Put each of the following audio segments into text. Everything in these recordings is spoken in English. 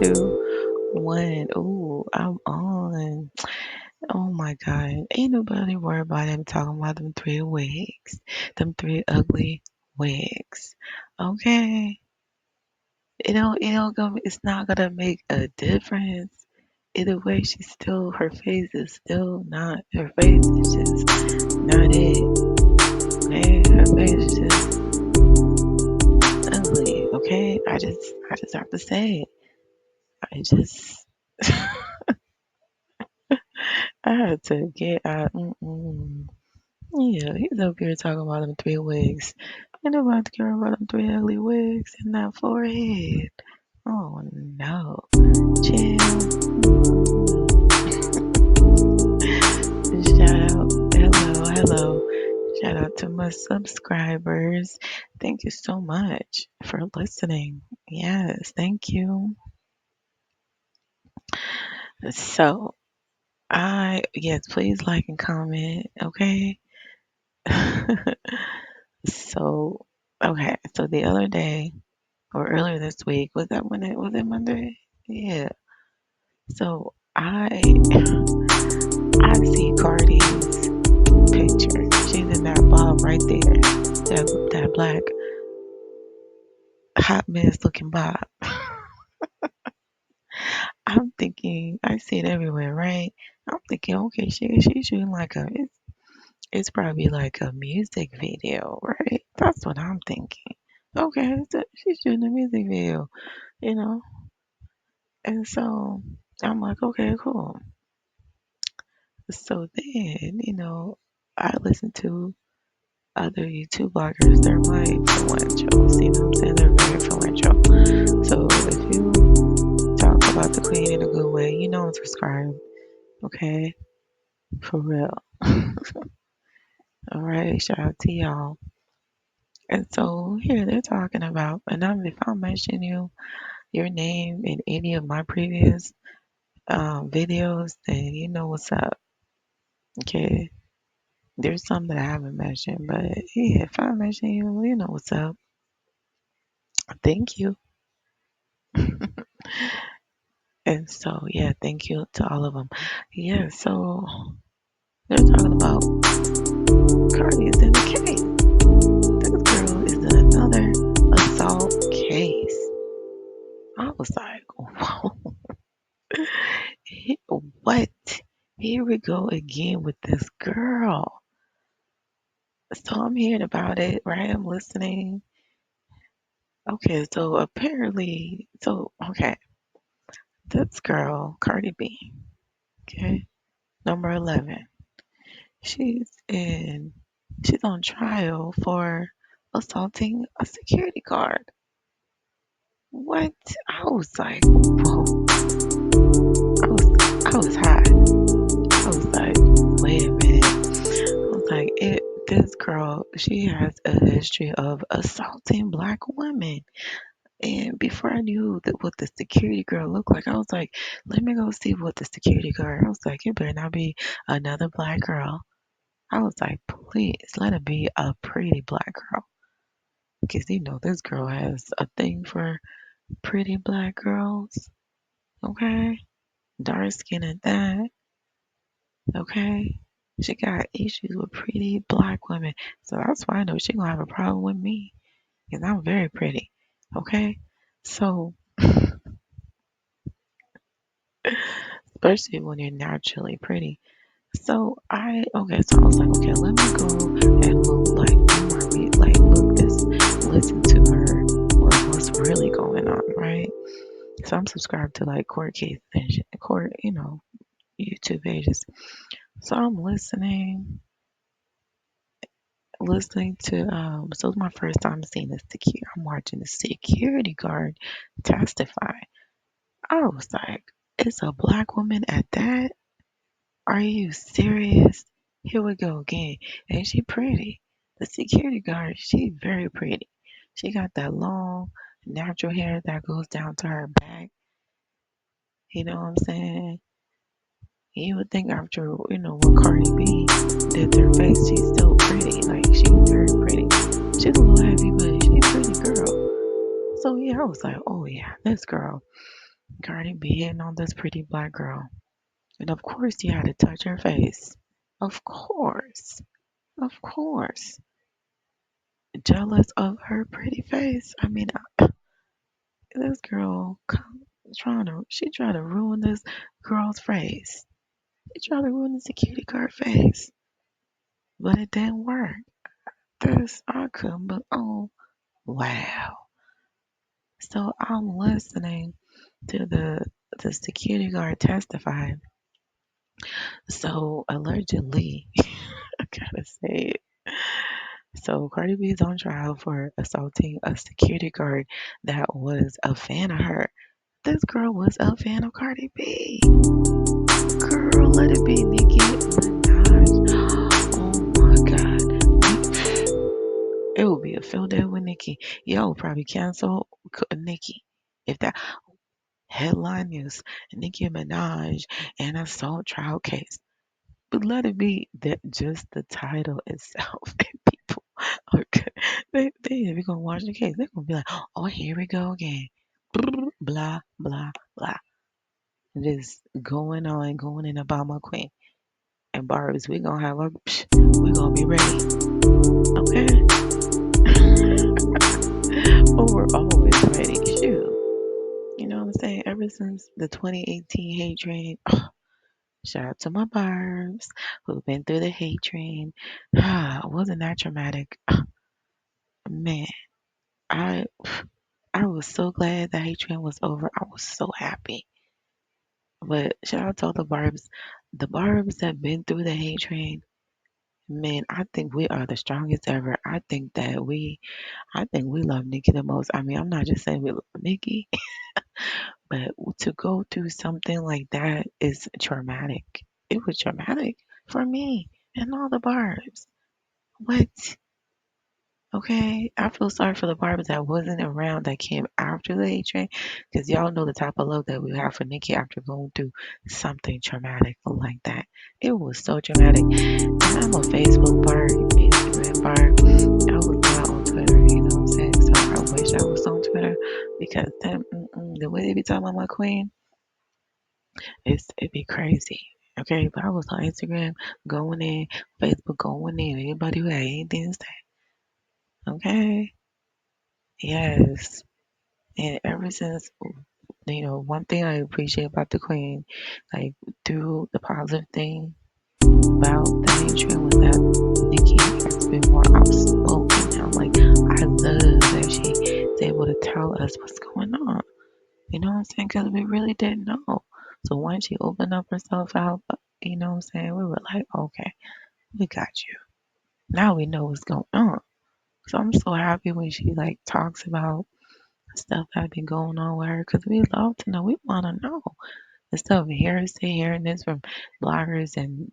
two, one. Ooh, I'm on. Oh my God. Ain't nobody worried about them talking about them three wigs. Them three ugly wigs. Okay. It's not gonna make a difference. Either way, her face is still not, her face is just not it. Okay? Her face is just ugly. Okay? I just have to say it. I just, I had to get out. Yeah, he's up here talking about them three wigs. Ain't nobody care about them three ugly wigs and that forehead. Oh no. Chill. Shout out. Hello, hello. Shout out to my subscribers. Thank you so much for listening. Yes, thank you. So, yes, please like and comment, okay? So, okay, so the other day, or earlier this week, was it Monday? Yeah. So I see Cardi's picture. She's in that bob right there. That black hot mess looking bob. I'm thinking I see it everywhere, right? I'm thinking, okay, she's shooting it's probably like a music video, right? That's what I'm thinking. Okay, so she's shooting a music video, you know? And so I'm like, okay, cool. So then, I listen to other YouTube bloggers. They're my influentials, you know what I'm saying? They're very influential. So if you talk about the queen in a good way, I'm subscribed, okay? For real. All right, shout out to y'all. And so here they're talking about, and if I mention your name in any of my previous videos, then you know what's up, okay? There's some that I haven't mentioned, but yeah, if I mention you, you know what's up. Thank you. And so, yeah, thank you to all of them. Yeah, so they're talking about Cardi is in the case. This girl is in another assault case. I was like, whoa, what? Here we go again with this girl. So I'm hearing about it, right? I'm listening. Okay, so apparently, okay, this girl, Cardi B, okay, number 11. She's in she's on trial for assaulting a security guard. What? I was like, whoa. I was hot. I was like, wait a minute. I was like, this girl, she has a history of assaulting black women. And before I knew what the security girl looked like, I was like, let me go see what the security guard. I was like, it better not be another black girl. I was like, please let it be a pretty black girl. Because this girl has a thing for pretty black girls. Okay? Dark skin at that. Okay? She got issues with pretty black women. So that's why I know she gonna have a problem with me. Because I'm very pretty. Okay? So, especially when you're naturally pretty. So I was like, okay, let me go and look, like, do my read, like, listen to her, what's really going on, right? So I'm subscribed to like court cases and court, YouTube pages. So I'm listening to, so it's my first time seeing I'm watching the security guard testify. I was like, it's a black woman at that? Are you serious? Here we go again. And she pretty. The security guard, she very pretty. She got that long, natural hair that goes down to her back. You know what I'm saying? You would think after, what Cardi B did to her face, she's still pretty. Like, she's very pretty. She's a little heavy, but she's a pretty girl. So, yeah, I was like, oh, yeah, this girl. Cardi B hitting on this pretty black girl. And of course you had to touch her face. Of course. Of course. Jealous of her pretty face. I mean, this girl she tried to ruin this girl's face. She tried to ruin the security guard face. But it didn't work. This I couldn't but oh wow. So I'm listening to the security guard testify. So allegedly, I gotta say it. So Cardi B is on trial for assaulting a security guard that was a fan of her. This girl was a fan of Cardi B. Girl, let it be Nicki Minaj. Oh my God. It would be a field day with Nicki. Y'all would probably cancel Nicki. If that headline news, Nicki Minaj and assault trial case. But let it be that just the title itself. And people are good. They gonna watch the case. They're gonna be like, oh, here we go again. Blah blah blah. Just going in about my queen. And Barb's, we gonna have our, we gonna be ready. Okay? Oh, we're always ready. Shoot. You know what I'm saying? Ever since the 2018 hate train, shout out to my Barbs who've been through the hate train. Wasn't that traumatic? Man, I I was so glad the hate train was over. I was so happy. But shout out to all the Barbs that been through the hate train. Man, I think we are the strongest ever. I think we love Nikki the most. I mean, I'm not just saying we love Nikki, but to go through something like that is traumatic. It was traumatic for me and all the Barbs. What? Okay, I feel sorry for the Barbers that wasn't around that came after the A train, because y'all know the type of love that we have for Nikki after going through something traumatic like that. It was so traumatic. And I'm a Facebook bar, Instagram bar. I was not on Twitter, you know what I'm saying? So I wish I was on Twitter because the way they be talking about my queen, it'd be crazy. Okay, but I was on Instagram going in, Facebook going in, anybody who had anything to say. Okay, yes. And ever since, one thing I appreciate about the Queen, like through the positive thing about the nation was that Nikki has been more outspoken now. Like I love that she's able to tell us what's going on. You know what I'm saying? Because we really didn't know. So once she opened up herself out, you know what I'm saying? We were like, okay, we got you. Now we know what's going on. So I'm so happy when she like talks about stuff that been going on with her because we love to know. We want to know instead of hearing this from bloggers and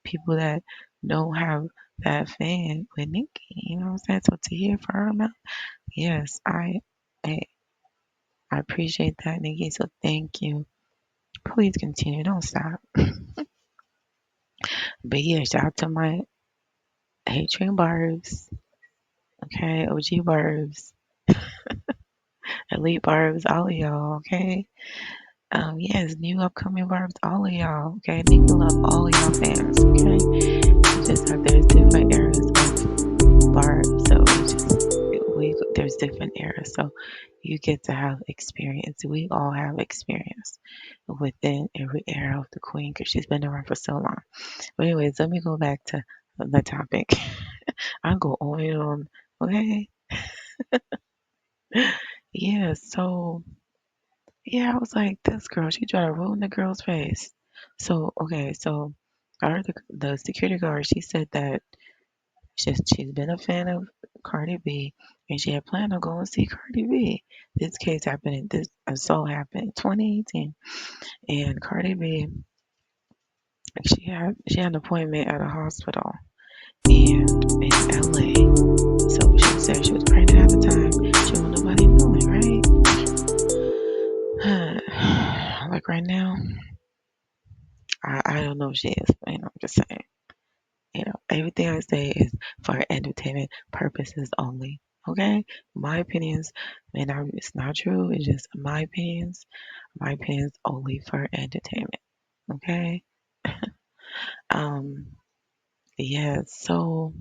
people that don't have that fan with Nikki. You know what I'm saying? So to hear from her mouth, yes, I, I appreciate that, Nikki. So thank you. Please continue. Don't stop. But yeah, shout out to my Hatred Barbs. Okay, OG Barbs, Elite Barbs, all of y'all. Okay. Yes, new upcoming Barbs, all of y'all. Okay, Nikki love all of y'all fans. Okay, it's just that there's different eras of Barbs, so it's just there's different eras, so you get to have experience. We all have experience within every era of the Queen because she's been around for so long. But anyways, let me go back to the topic. I go on and on. Okay, yeah. So yeah, I was like, this girl, she tried to ruin the girl's face. So, okay, so I heard the security guard, she said that she's been a fan of Cardi B and she had planned on going to see Cardi B. This case happened, this assault happened in 2018. And Cardi B, she had an appointment at a hospital and in LA. So she said she was pregnant at the time. She didn't want nobody knowing, right? Like right now. I don't know if she is. I'm just saying. Everything I say is for entertainment purposes only. Okay? My opinions, and it's not true. It's just my opinions. My opinion's only for entertainment. Okay. Um. Yeah. So,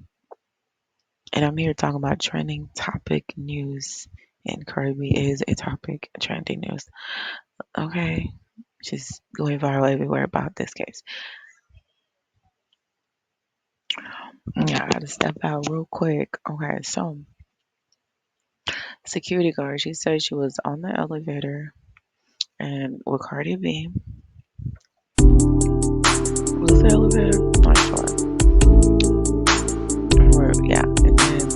and I'm here talking about trending topic news, and Cardi B is a topic trending news. Okay. She's going viral everywhere about this case. Yeah, I had to step out real quick. Okay, so security guard, she said she was on the elevator and with Cardi B. Was the elevator? Not sure. Or, yeah, and then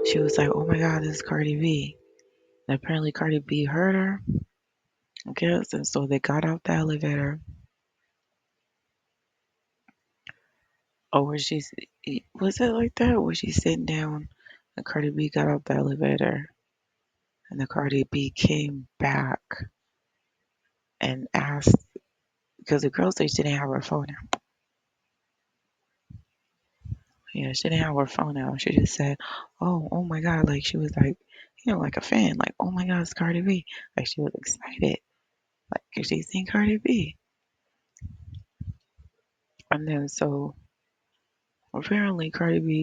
she was like, "Oh my God, this is Cardi B." And apparently Cardi B heard her. I guess, and so they got out the elevator. Or was it like that? Was she sitting down and Cardi B got out the elevator and the Cardi B came back and asked because the girl said she didn't have her phone out. Yeah, she didn't have her phone out. She just said, oh my God. Like she was like, like a fan. Like, oh my God, it's Cardi B. Like she was excited. Like, 'cause she seen Cardi B. And then so apparently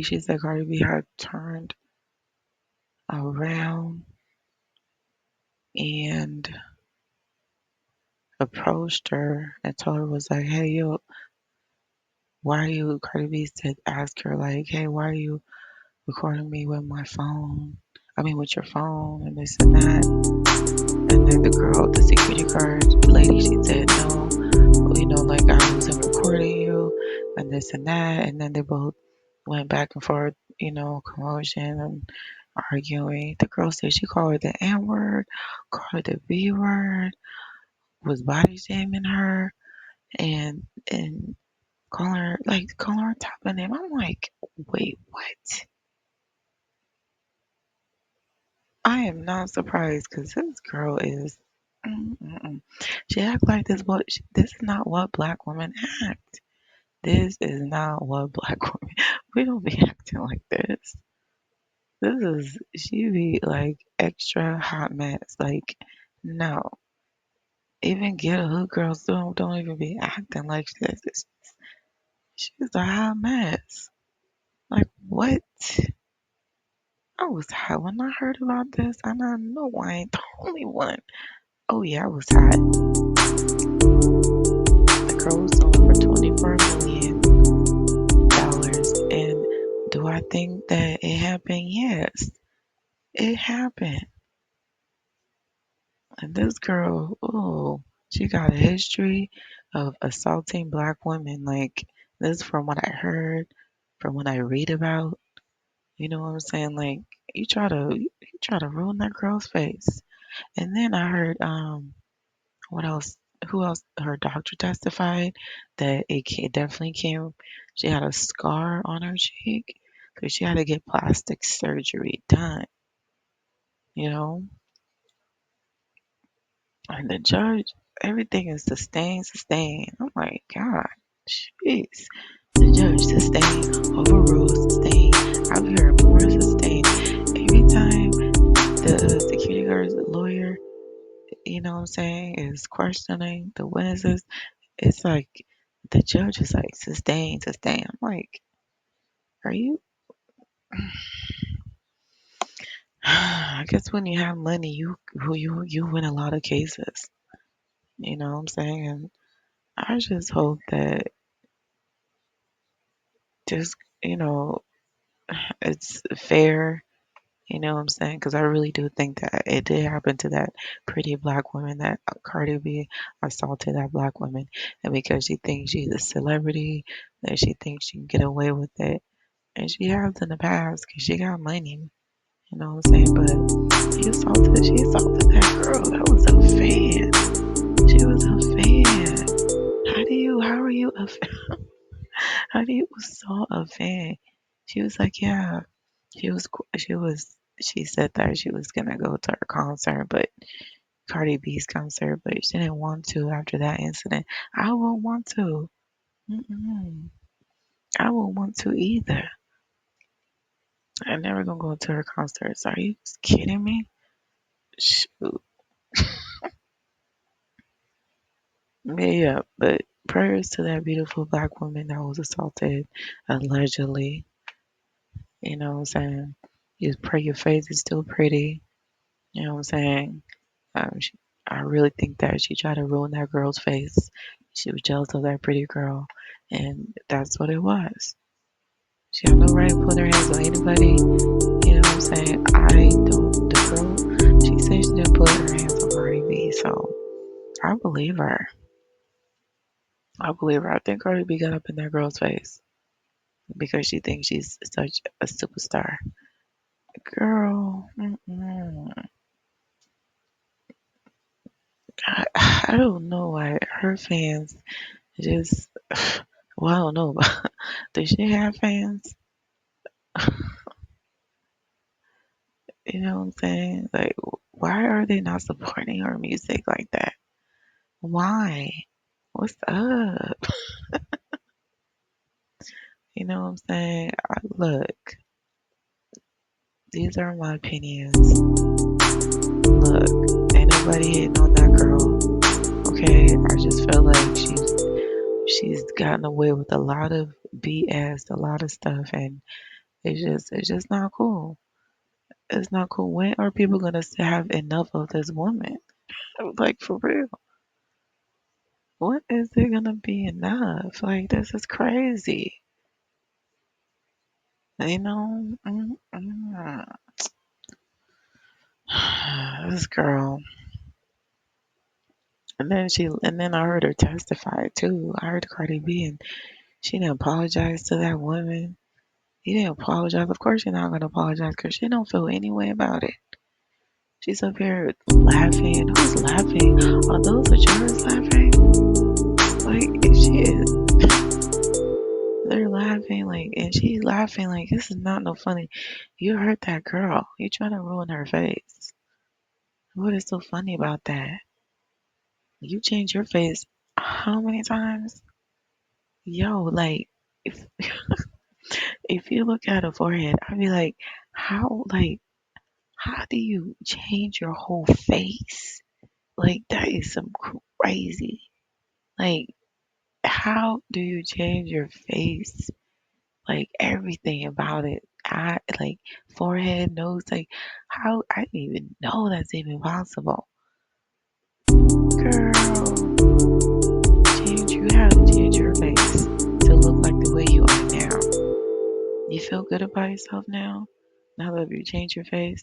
she said Cardi B had turned around and approached her and told her was like, hey yo, why are you Cardi B said ask her like, hey, why are you recording me with my phone? I mean with your phone and this and that. And then the security guard lady, she said no, like I wasn't recording you and this and that. And then they both went back and forth, commotion and arguing. The girl said she called her the N word, called her the B word, was body shaming her and calling her top of name. I'm like, wait, what? I am not surprised because this girl is. Mm-mm. She act like this is not what black women act. This is not what black women. We don't be acting like this. She be like extra hot mess. Like, no. Even get a hood girls don't even be acting like this. She's a hot mess. Like, what? I was hot when I heard about this, and I know I ain't the only one. Oh yeah, I was hot. The girl was sold for $24 million. And do I think that it happened? Yes, it happened. And this girl, oh, she got a history of assaulting black women. Like this is from what I heard, from what I read about. You know what I'm saying? Like you try to ruin that girl's face. And then I heard what else? Who else? Her doctor testified that it definitely came. She had a scar on her cheek, so she had to get plastic surgery done. You know, and the judge, everything is sustained, sustained. I'm like, God, jeez. The judge sustained, overruled, sustained. I've heard more sustained. Every time the security guard's lawyer, what I'm saying, is questioning the witnesses, it's like the judge is like sustain, sustain. I'm like, are you? I guess when you have money, you win a lot of cases. You know what I'm saying? And I just hope that just it's fair. You know what I'm saying? Because I really do think that it did happen to that pretty black woman, that Cardi B assaulted that black woman, and because she thinks she's a celebrity, that she thinks she can get away with it, and she has in the past because she got money. You know what I'm saying? But she assaulted that girl. That was a fan. She was a fan. How are you a fan? How do you assault a fan? She was like, yeah. She said that she was gonna go to her concert, but Cardi B's concert, but she didn't want to after that incident. I won't want to. Mm-mm. I won't want to either. I'm never gonna go to her concerts. Are you kidding me? Shoot. Yeah, but prayers to that beautiful black woman that was assaulted allegedly. You know what I'm saying? You pray your face is still pretty. You know what I'm saying? She, I really think that she tried to ruin that girl's face. She was jealous of that pretty girl, and that's what it was. She had no right to put her hands on anybody. You know what I'm saying? I don't. The girl, she said she didn't put her hands on Cardi B, so I believe her. I believe her. I think Cardi B got up in that girl's face because she thinks she's such a superstar. Girl, I don't know why her fans just. Well, I don't know. Does she have fans? You know what I'm saying? Like, why are they not supporting her music like that? Why? What's up? You know what I'm saying? Look, these are my opinions. Look, ain't nobody hitting on that girl. Okay, I just feel like she's gotten away with a lot of BS, a lot of stuff, and it's just not cool. It's not cool. When are people gonna have enough of this woman? Like for real. When is there gonna be enough? Like this is crazy. You know? This girl. And then I heard her testify too. I heard Cardi B and she didn't apologize to that woman. He didn't apologize. Of course you're not gonna apologize because she don't feel any way about it. She's up here laughing. Who's laughing? Are those the jurors laughing? Like she is. They're laughing like, and she's laughing like this is not no funny. You hurt that girl. You trying to ruin her face. What is so funny about that? You changed your face how many times? Yo, like if you look at her forehead, I'd be how do you change your whole face? Like that is some crazy. Like how do you change your face? Like everything about it. I like forehead, nose, like how I didn't even know that's even possible. Girl, you have to change your face to look like the way you are now. You feel good about yourself now? Now that you change your face,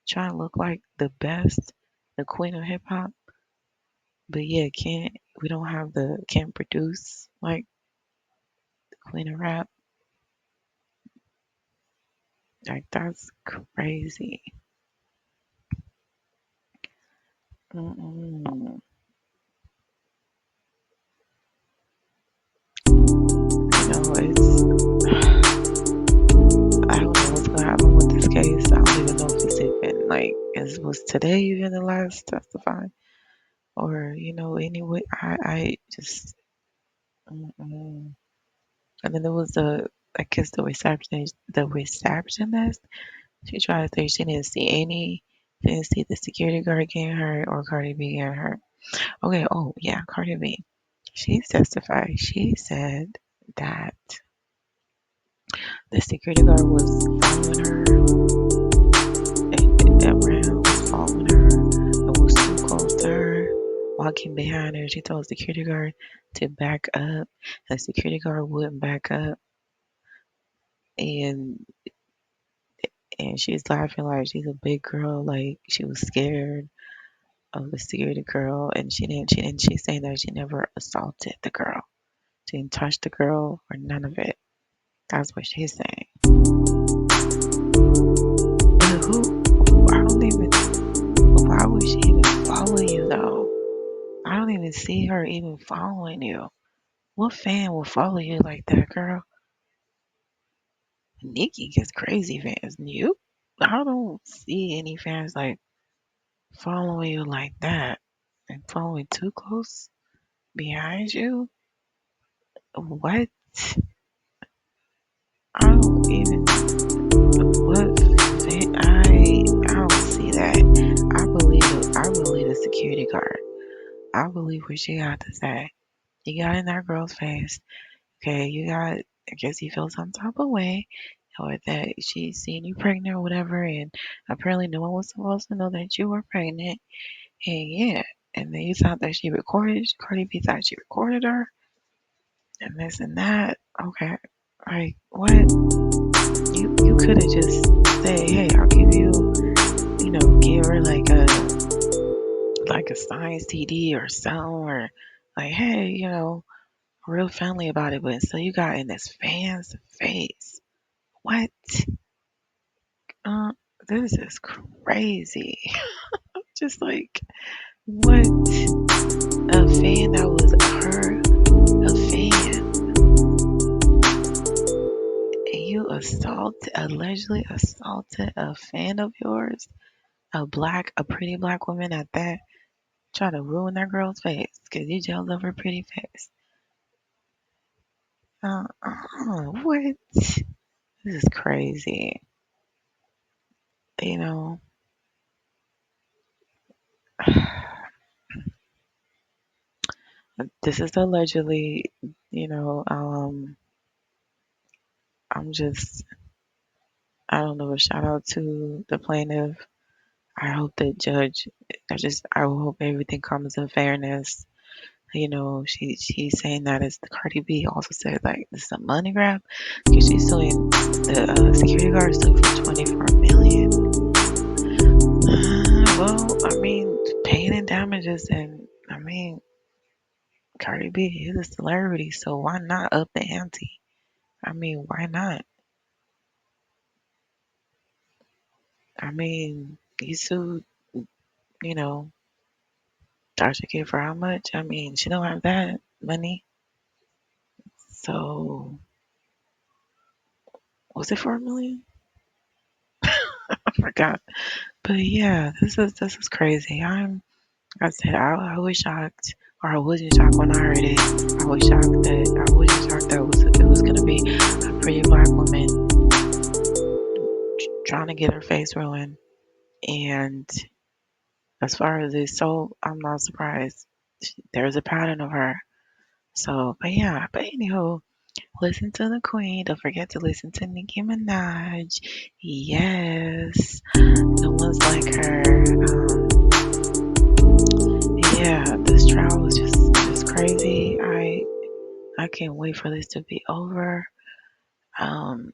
try and look like the best, the queen of hip hop. But yeah, can't produce like the queen of rap. Like that's crazy. Mm-mm. It's I don't know what's gonna happen with this case. I don't even know if it's even like was today even the last testify or anyway. I just mm-mm. And then there was I guess the receptionist. She tried to say she didn't see the security guard getting hurt or Cardi B getting hurt. Okay, oh yeah, Cardi B. She testified. She said that the security guard was following her around, was following her and was too close to her, walking behind her. She told the security guard to back up, and the security guard wouldn't back up, and she's laughing like she's a big girl, like she was scared of the security girl, and she's saying that she never assaulted the girl, she didn't touch the girl or none of it. That's what she's saying. But who? I don't even. Why would she even follow you though? I don't even see her even following you. What fan will follow you like that, girl? Nikki gets crazy fans. You? I don't see any fans like following you like that and following too close behind you. What? I don't even. What fan? I don't see that. I believe the security guard. I believe what she had to say. You got in that girl's face. Okay, I guess you feel some type of way, or that she seen you pregnant or whatever, and apparently no one was supposed to know that you were pregnant. And yeah, and then you thought that Cardi B thought she recorded her, and this and that. Okay, like what? You could have just said, hey, I'll give you, give her like a signed CD or something, or like, hey, real friendly about it. But so you got in this fan's face. What? Uh, this is crazy. Just like, what? A fan that was a fan, and you allegedly assaulted a fan of yours, a pretty black woman at that, try to ruin that girl's face because you jealous of her pretty face. What? This is crazy. You know, this is allegedly, you know, um, I'm just, I don't know, a shout out to the plaintiff. I hope the judge, I hope everything comes in fairness. She's saying that it's the Cardi B also said like this is a money grab because she's suing the security guard sued for 24 million. Well, I mean, paying in damages, and I mean, Cardi B is a celebrity, so why not up the ante? I mean, why not? I mean, you sued, you know, Tasha K for how much? I mean, she don't have that money. So was it 4 million? I forgot. But yeah, this is crazy. I said I was shocked, or I wasn't shocked when I heard it. I wasn't shocked that it was gonna be a pretty black woman trying to get her face ruined. And as far as this soul, I'm not surprised. There's a pattern of her. So, but yeah, but anyhow, listen to the Queen. Don't forget to listen to Nicki Minaj. Yes, no one's like her. Yeah, this trial was just crazy. I can't wait for this to be over. Um,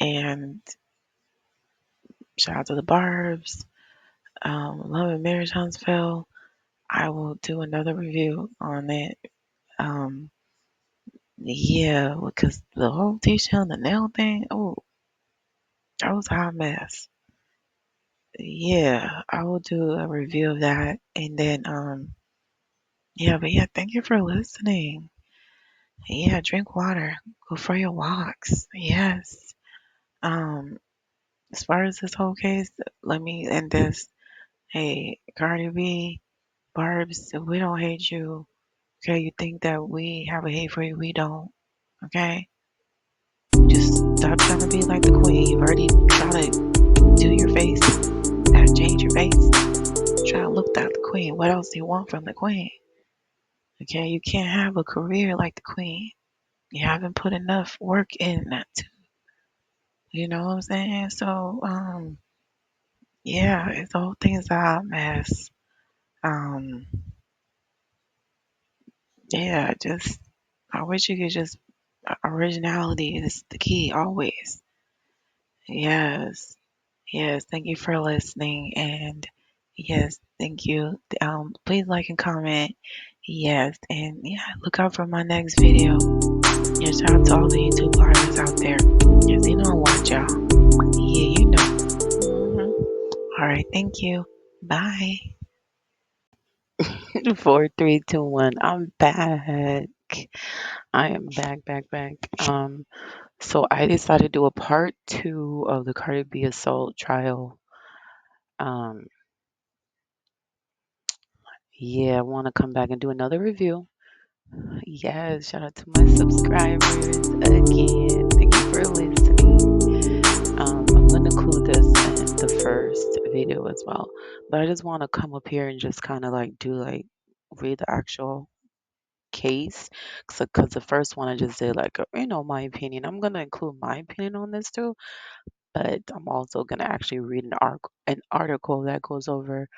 and shout out to the Barbs. Love and Marriage Huntsville. I will do another review on it. Um, yeah, because the whole t-shirt and the nail thing, oh, that was a hot mess. Yeah, I will do a review of that. And then, yeah, but yeah, thank you for listening. Yeah, drink water. Go for your walks. Yes. Um, as far as this whole case, let me end this. Hey, Cardi B, Barb's, we don't hate you. Okay, you think that we have a hate for you? We don't. Okay, just stop trying to be like the queen. You've already tried to do your face, change your face, try to look like the queen. What else do you want from the queen? Okay, you can't have a career like the queen. You haven't put enough work in that. You know what I'm saying? So, yeah, it's the whole thing's a hot mess. Um, yeah, just I wish you could just originality is the key always. Yes, yes. Thank you for listening, and yes, thank you. Please like and comment. Yes, and yeah, look out for my next video. Yeah, shout out to all the YouTube artists out there. Yes, you know I watch y'all. Yeah, you know. All right, thank you. Bye. 4, 3, 2, 1. I'm back. I am back. So I decided to do a part two of the Cardi B assault trial. Um, yeah, I want to come back and do another review. Yes, shout out to my subscribers again. Thank you for listening. I'm gonna include this in the first video as well. But I just want to come up here and just kind of like do like read the actual case, because the first one I just did like my opinion. I'm gonna include my opinion on this too, but I'm also gonna actually read an article that goes over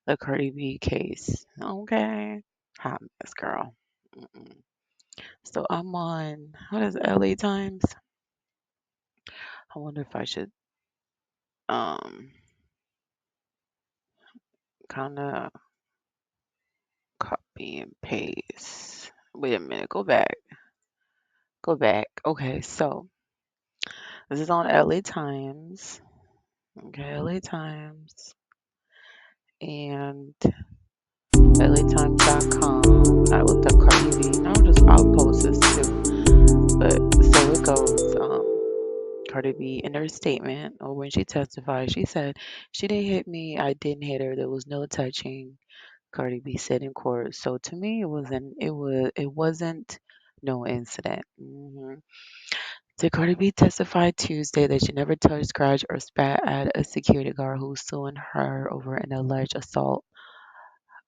the Cardi B case. Okay, hot mess, girl. Mm-mm. So I'm on what is it, LA Times. I wonder if I should um kind of copy and paste. Wait a minute, go back. Okay, so this is on LA Times. Okay, LA Times and LATimes.com. I looked up Cardi B. And I'll post this too. But so it goes. Cardi B in her statement or when she testified, she said she didn't hit me. I didn't hit her. There was no touching. Cardi B said in court. So to me, it wasn't no incident. So Cardi B testified Tuesday that she never touched, scratched, or spat at a security guard who was suing her over an alleged assault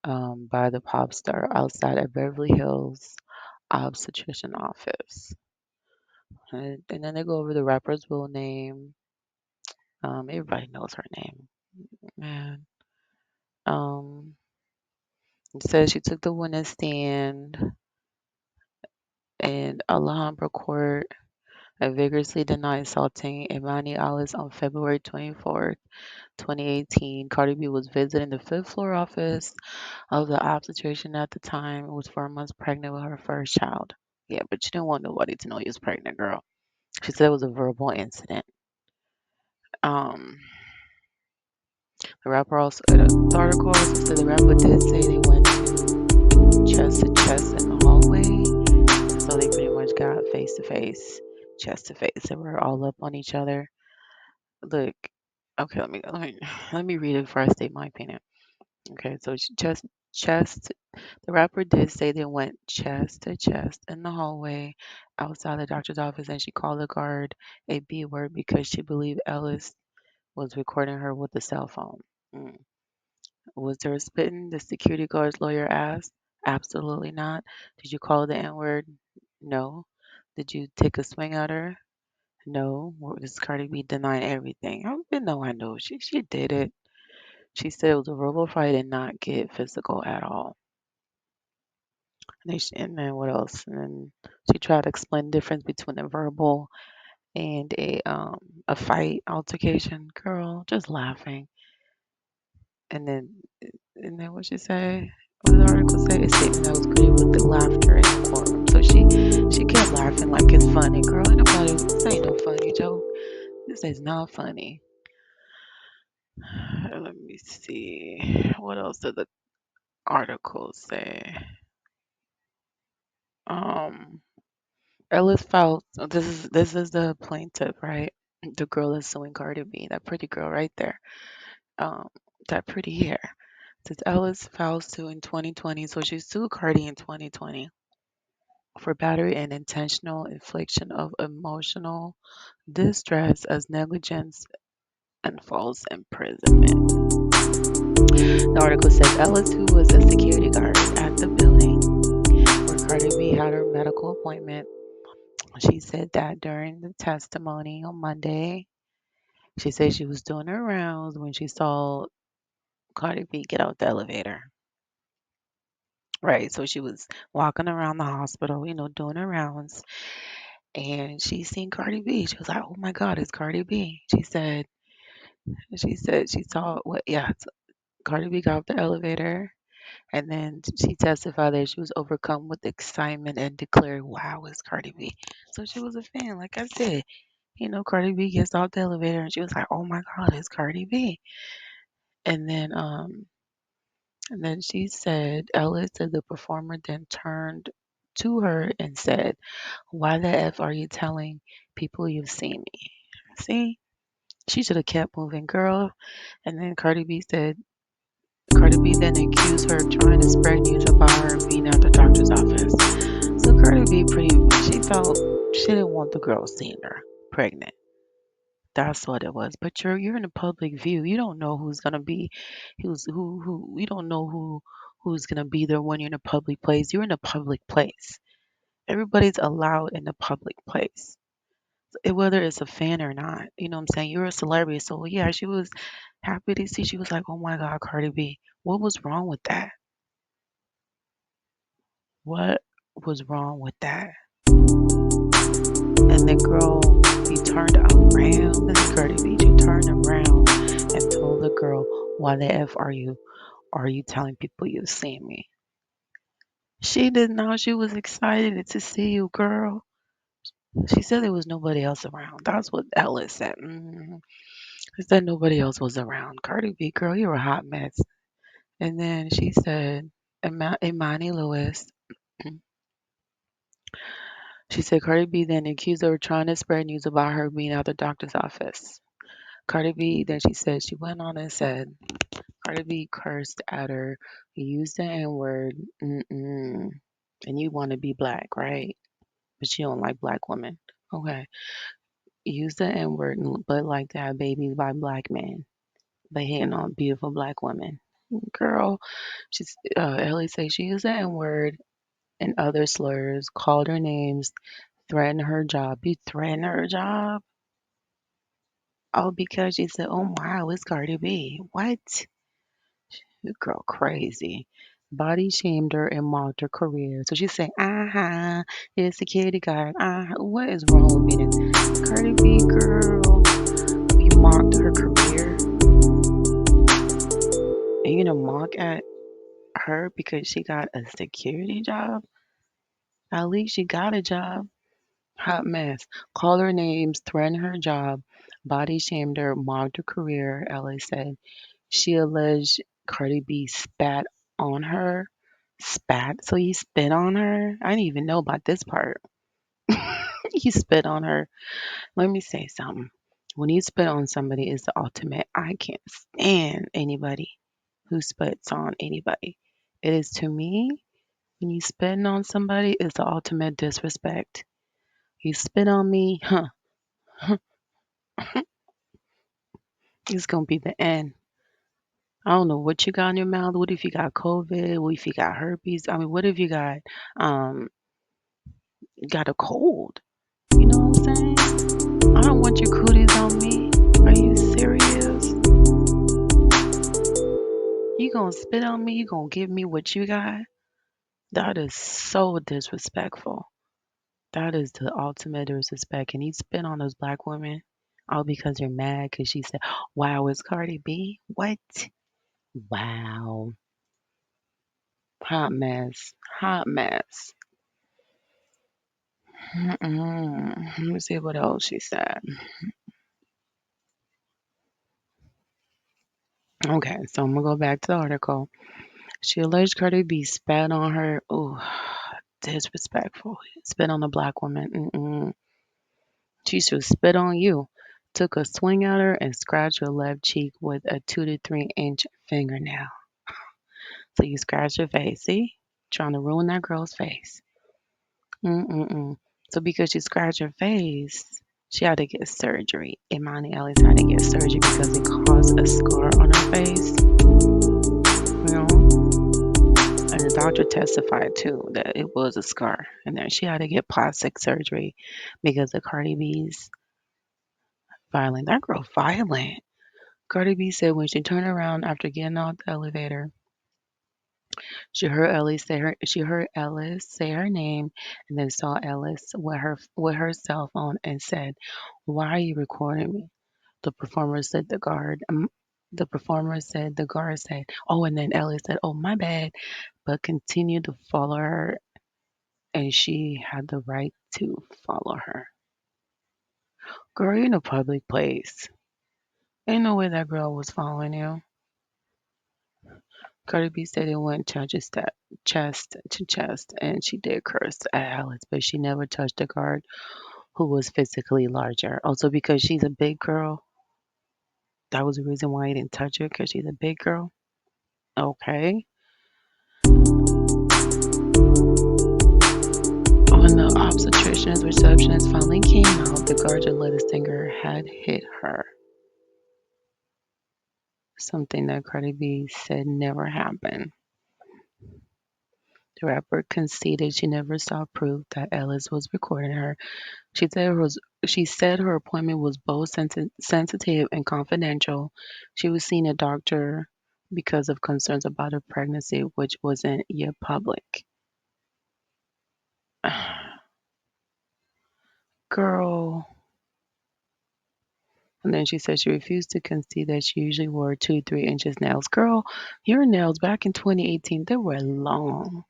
by the pop star outside a Beverly Hills obstetrician office. And then they go over the rapper's real name. Everybody knows her name, man. Um, it says she took the witness stand in Alhambra court and vigorously denied assaulting Imani Alice on February 24th, 2018. Cardi B was visiting the fifth floor office of the obstetrician at the time and was 4 months pregnant with her first child. Yeah, but she didn't want nobody to know you was pregnant, girl. She said it was a verbal incident. Um, the article also said the rapper did say they went to chest in the hallway, so they pretty much got face to face, chest to face. They were all up on each other. Look, okay, let me read it before I state my opinion. Okay, so chest. The rapper did say they went chest to chest in the hallway outside the doctor's office, and she called the guard a B word because she believed Ellis was recording her with a cell phone. Mm. Was there a spitting? The security guard's lawyer asked. Absolutely not. Did you call her the N word? No. Did you take a swing at her? No. This Cardi B denying everything. I didn't know I know. She did it. She said it was a verbal fight and not get physical at all. And then what else? And then she tried to explain the difference between a verbal and a fight altercation. Girl, just laughing. And then what she say? What did the article say? A statement that was greeted with the laughter in the courtroom. So she kept laughing like it's funny. Girl, ain't nobody. This ain't no funny joke. This is not funny. Let me see. What else did the article say? Um, Ellis filed. So this is the plaintiff, right? The girl that's suing Cardi B, that pretty girl right there. Um, that pretty hair. Since Ellis filed suit in 2020, so she sued Cardi in 2020 for battery and intentional infliction of emotional distress as negligence and false imprisonment. The article says Ellis, who was a security guard at the building where Cardi B had her medical appointment, she said that during the testimony on Monday, she said she was doing her rounds when she saw Cardi B get out the elevator. Right, so she was walking around the hospital, doing her rounds, and she seen Cardi B. She was like, "Oh my God, it's Cardi B." She said she saw what? Yeah, Cardi B got off the elevator, and then she testified that she was overcome with excitement and declared, "Wow, it's Cardi B." So she was a fan, like I said. Cardi B gets off the elevator, and she was like, "Oh my God, it's Cardi B." And then she said, Ellis said the performer then turned to her and said, "Why the F are you telling people you've seen me?" See, she should have kept moving, girl. And then Cardi B then accused her of trying to spread news about her being at the doctor's office. So Cardi B she felt she didn't want the girl seeing her pregnant. That's what it was. But you're in a public view. You don't know who's gonna be, who. You don't know who's gonna be there when you're in a public place. You're in a public place. Everybody's allowed in the public place, whether it's a fan or not. You know what I'm saying? You're a celebrity, so yeah, she was happy to see. She was like, "Oh my God, Cardi B, what was wrong with that? What was wrong with that?" And the girl, he turned around. This is Cardi B. She turned around and told the girl, "Why the f are you telling people you've seen me?" She didn't know. She was excited to see you, girl. She said there was nobody else around. That's what Ellis said. She said nobody else was around. Cardi B, girl, you're a hot mess. And then she said, Imani Lewis, she said Cardi B then accused her of trying to spread news about her being at the doctor's office. Cardi B, then she said, she went on and said, Cardi B cursed at her, used the N word, and you want to be black, right? But you don't like black women. Okay. Use the N word, but like to have babies by black men, but hating on beautiful black women. Girl, Ellie say she used the N word and other slurs, called her names, threatened her job. You threatened her job? Oh, because she said, "Oh wow, it's Cardi B." What? You girl crazy. Body shamed her and mocked her career. So she said, "Uh-huh, you're a security guard. What is wrong with me?" Cardi B, girl, you mocked her career, and you gonna mock at her because she got a security job? At least she got a job. Hot mess. Called her names, threatened her job, body shamed her, mocked her career, LA said. She alleged Cardi B spat on her. Spat? So he spit on her? I didn't even know about this part. He spit on her. Let me say something. When you spit on somebody, it's the ultimate. I can't stand anybody who spits on anybody. It is to me, when you spitting on somebody, it's the ultimate disrespect. You spit on me, huh? It's gonna be the end. I don't know what you got in your mouth. What if you got COVID? What if you got herpes? I mean, what if you um got a cold? You know what I'm saying? I don't want your cooties on me. Are you serious? You gonna spit on me? You gonna give me what you got? That is so disrespectful. That is the ultimate disrespect. And you spit on those black women all because you're mad because she said, "Wow, it's Cardi B." What? Wow. Hot mess. Hot mess. Let me see what else she said. Okay, so I'm gonna go back to the article. She alleged Cardi B spat on her. Ooh, disrespectful. Spit on a black woman. She should spit on you. Took a swing at her and scratched her left cheek with a 2 to 3 inch fingernail. So you scratch your face. See? Trying to ruin that girl's face. Mm-mm-mm. So because she scratched her face, she had to get surgery. Imani Ellis had to get surgery because it caused a scar on her face. You know? And the doctor testified too that it was a scar. And then she had to get plastic surgery because of Cardi B's violent. That girl violent. Cardi B said when she turned around after getting out the elevator, she heard Ellis say her name and then saw Ellis with her cell phone and said, "Why are you recording me?" The performer said the guard said, "Oh," and then Ellis said, "Oh, my bad," but continued to follow her and she had the right to follow her. Girl, you're in a public place. Ain't no way that girl was following you. Cardi B said it went chest to chest, and she did curse at Alex, but she never touched the guard who was physically larger. Also, because she's a big girl, that was the reason why he didn't touch her, because she's a big girl. Okay. Oh, and When the obstetrician's receptionist finally came out, the guardian let the stinger had hit her, something that Cardi B said never happened. The rapper conceded she never saw proof that Ellis was recording her. She said her appointment was both sensitive and confidential. She was seeing a doctor because of concerns about her pregnancy, which wasn't yet public. Girl. And then she said she refused to concede that she usually wore 2, 3 inches nails. Girl, your nails back in 2018, they were long,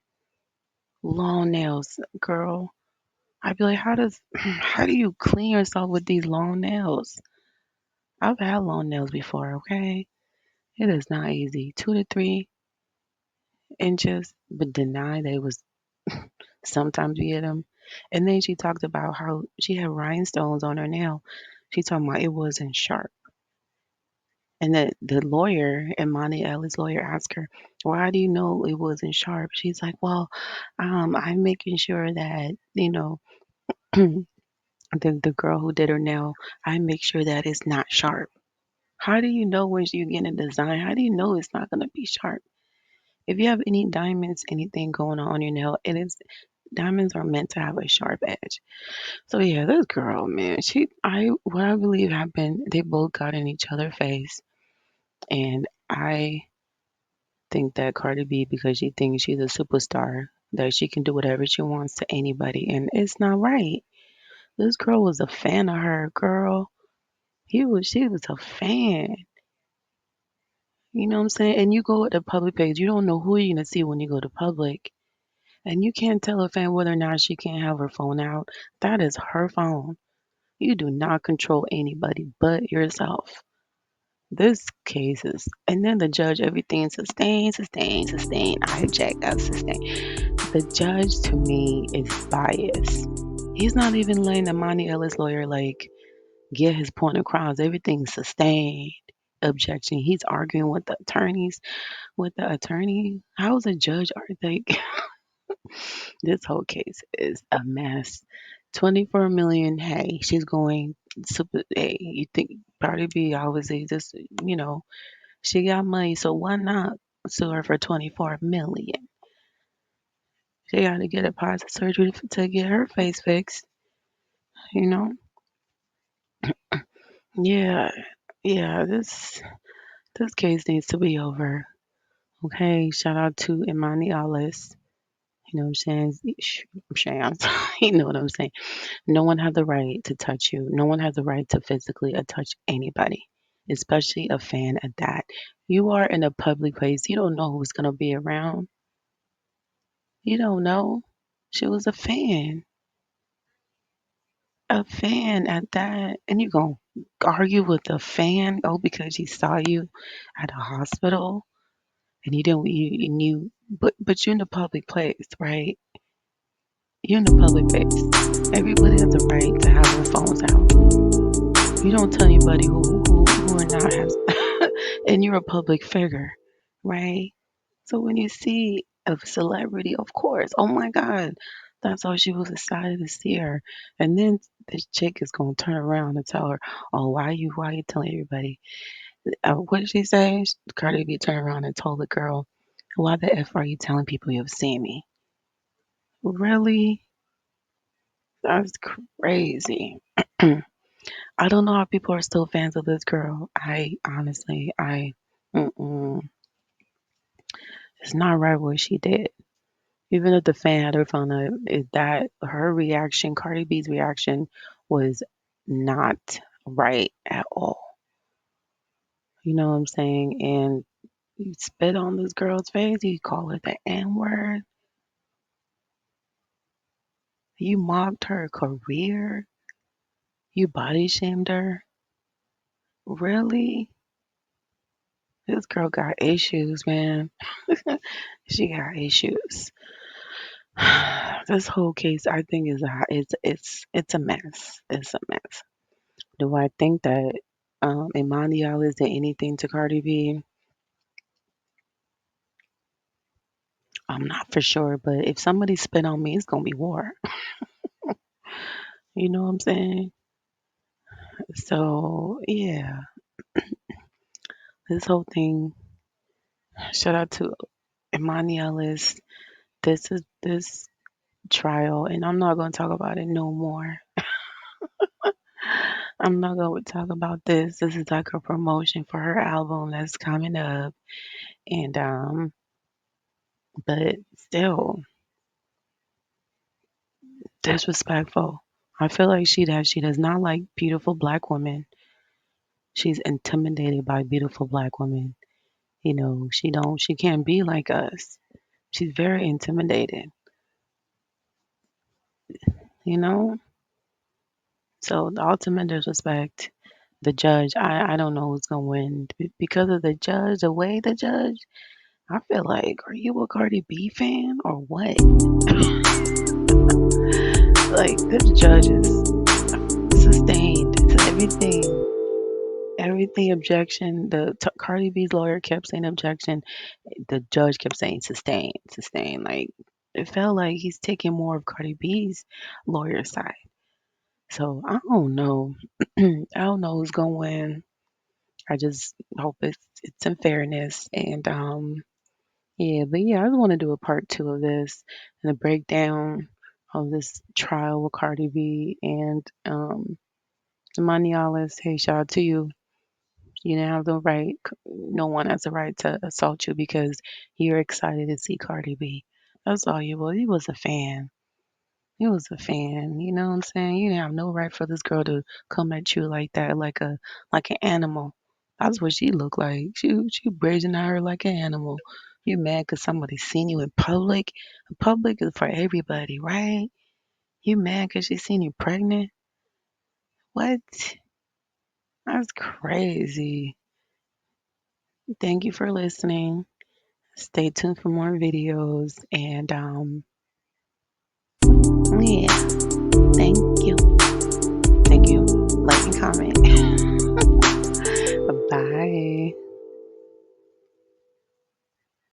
long nails, girl. I'd be like, how do you clean yourself with these long nails? I've had long nails before, okay? It is not easy. 2 to 3 inches, but deny they was sometimes we get them. And then she talked about how she had rhinestones on her nail. She talking about it wasn't sharp. And the lawyer, Imani Ellis' lawyer, asked her, "Why do you know it wasn't sharp?" She's like, "Well, I'm making sure that the girl who did her nail, I make sure that it's not sharp." How do you know when you get a design? How do you know it's not gonna be sharp? If you have any diamonds, anything going on your nail, it is diamonds are meant to have a sharp edge. So yeah, this girl, man, what I believe happened, they both got in each other's face, and I think that Cardi B, because she thinks she's a superstar, that she can do whatever she wants to anybody, and it's not right. This girl was a fan of her, girl. She was a fan. You know what I'm saying? And you go to public page, you don't know who you're gonna see when you go to public. And you can't tell a fan whether or not she can't have her phone out. That is her phone. You do not control anybody but yourself. This case is, and then the judge, everything sustain, sustain, sustain. I object, that's sustain. The judge to me is biased. He's not even letting the Monty Ellis lawyer like get his point across. Everything's sustained. Objection. He's arguing with the attorneys. With the attorney, how's a judge like this whole case is a mess. 24 million. Hey, she's going super. Hey, you think Cardi B obviously just she got money, so why not sue her for 24 million? She got to get a plastic surgery to get her face fixed. You know? Yeah, yeah. This case needs to be over. Okay. Shout out to Imani Alice. You know what I'm saying? I'm saying. You know what I'm saying. No one has the right to touch you. No one has the right to physically touch anybody, especially a fan at that. You are in a public place. You don't know who's gonna be around. You don't know. She was a fan at that, and you gonna argue with a fan? Oh, because he saw you at a hospital and you didn't you knew, but you're in a public place, right? You're in a public place. Everybody has the right to have their phones out. You don't tell anybody who or not has, and you're a public figure, right? So when you see a celebrity, of course, oh my God, that's how she was excited to see her. And then this chick is gonna turn around and tell her, "Oh, why you telling everybody?" What did she say? Cardi B turned around and told the girl, "Why the f are you telling people you've seen me?" Really? That's crazy. I don't know how people are still fans of this girl. I honestly, mm-mm, it's not right what she did. Even if the fan had her phone up, is that her reaction, Cardi B's reaction, was not right at all. You know what I'm saying? And you spit on this girl's face, you call her the N word, you mocked her career, you body shamed her. Really? This girl got issues, man. She got issues. This whole case, I think, it's a mess. It's a mess. Do I think that Imani Alice did anything to Cardi B? I'm not for sure, but if somebody spit on me, it's gonna be war. You know what I'm saying? So yeah, this whole thing. Shout out to Imani Ellis. This trial, and I'm not gonna talk about it no more. I'm not gonna talk about this. This is like a promotion for her album that's coming up, and but still disrespectful. I feel like she does not like beautiful black women. She's intimidated by beautiful black women. She can't be like us. She's very intimidated, you know? So the ultimate disrespect, the judge, I don't know who's gonna win. Because of the judge, the way the judge, I feel like, are you a Cardi B fan or what? Like this judge is sustained. It's everything objection. Cardi B's lawyer kept saying objection. The judge kept saying sustain, sustain. Like it felt like he's taking more of Cardi B's lawyer side. So I don't know. I don't know who's gonna win. I just hope it's in fairness and yeah, but yeah, I just want to do a part two of this and a breakdown of this trial with Cardi B and Imani Alice. Hey, shout out to you. You didn't have the right. No one has the right to assault you because you're excited to see Cardi B. That's all you was. You was a fan. You was a fan. You know what I'm saying? You didn't have no right for this girl to come at you like that, like an animal. That's what she looked like. She brazen at her like an animal. You mad because somebody seen you in public? Public is for everybody, right? You mad because she seen you pregnant? What? That's crazy. Thank you for listening. Stay tuned for more videos and yeah.